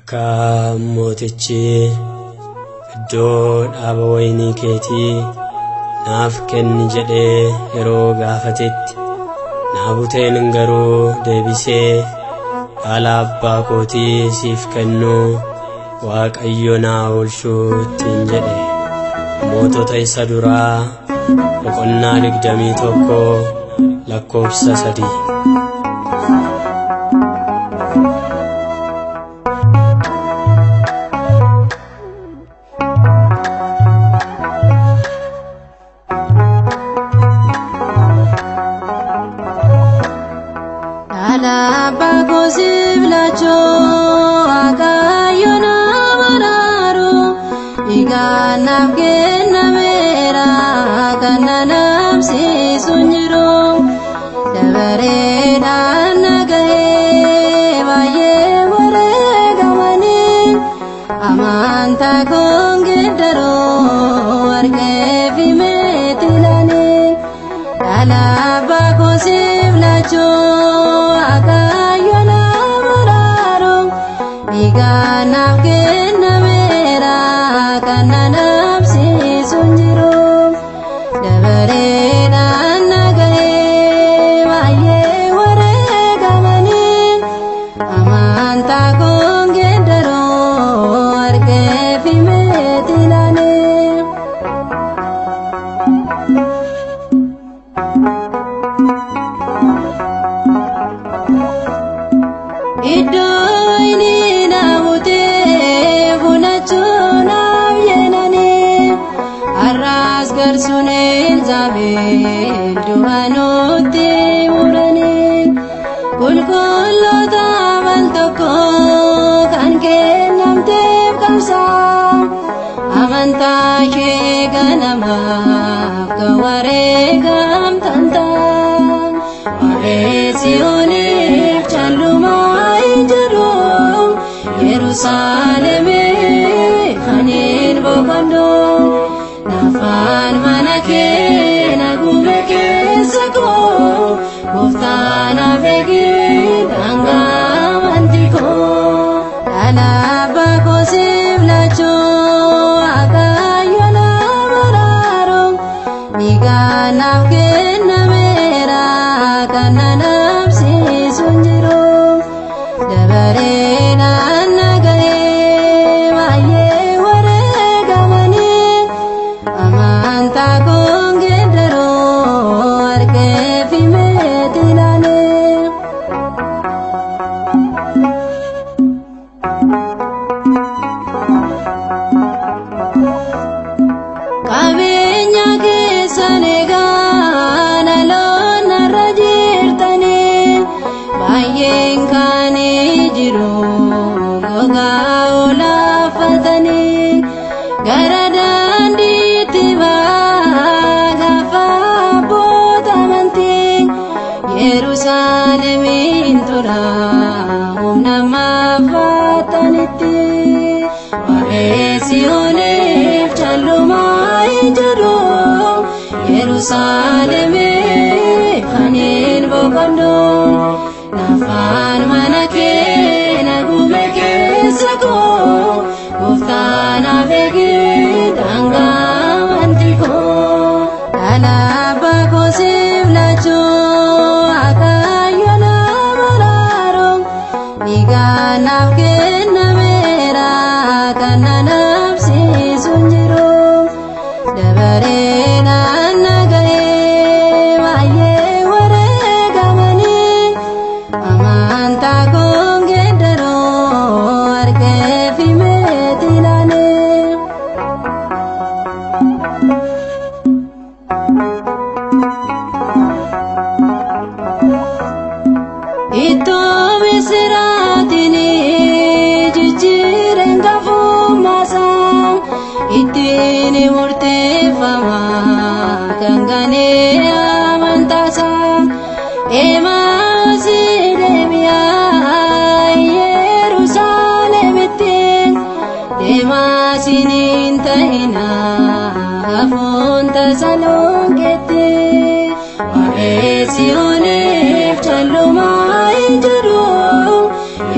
akka mootichi iddoo dhaaba waynii keetii naaf kenni jedhee yeroo gaafatetti Naabuteen garuu deebisee dhaala abbaa kootii siif kennuu Waaqayyo naa oolchuu ittiin jedhe. Mootota isa duraa boqonnaa 21 lakkoofsa 3.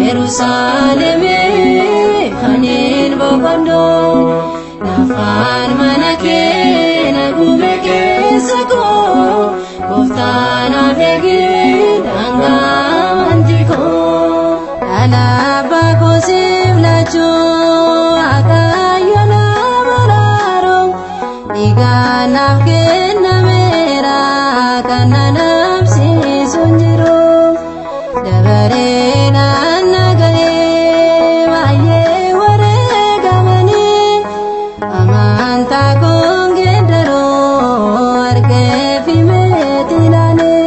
Jerusalem anin bokondo nafaan mana kee nagume keessa koo gooftaan afeegi dangaanti koo alaabaa koo siif lachuu akaayyo nama raaroo dhiigaanaaf kennameera kan nanabsiisu hin jiru dabaree naanna galee baay'ee wareegamanii amantaa koon geeddaroo argee fi meetii ilaalee.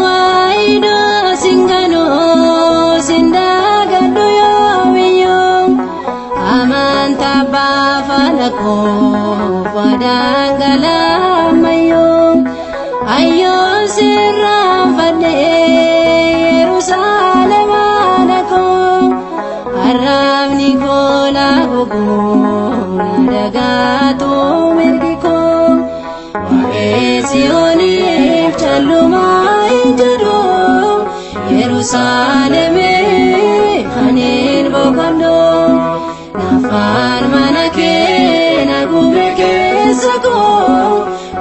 Tewaayiidoo singanoo sindaagadhu yoomiyyuu amantaa baafana koo fadaan galaamayyuu ayyoon sirraanfadhee Yerusaalem haala koo arraabni koo laagogoo nadagaatu mirgi koo waa'ee Siyooniif callumaa hin jedhu Yerusaalemii anin boqonnoo nafaan mana kee nagume keessa koo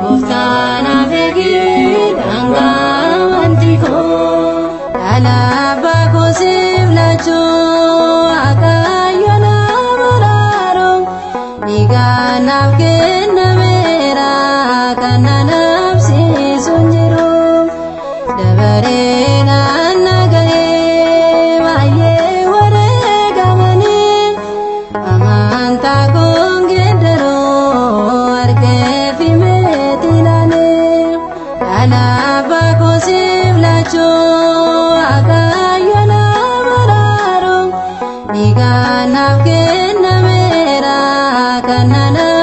gooftaan afeegi dangaanti koo alaabaa koo siif lachuu akaayyo nama raaroo dhiigaanaaf kennameera kan nanabsiisu hin jiru dabaree naanna galee baay'ee wareegamanii amantaa koon geeddaroo argee fi meetii ilaalee alaabaa koo siif lachuu akaayyo nama raaroo dhiigaanaaf kennameera kan nanabsiisu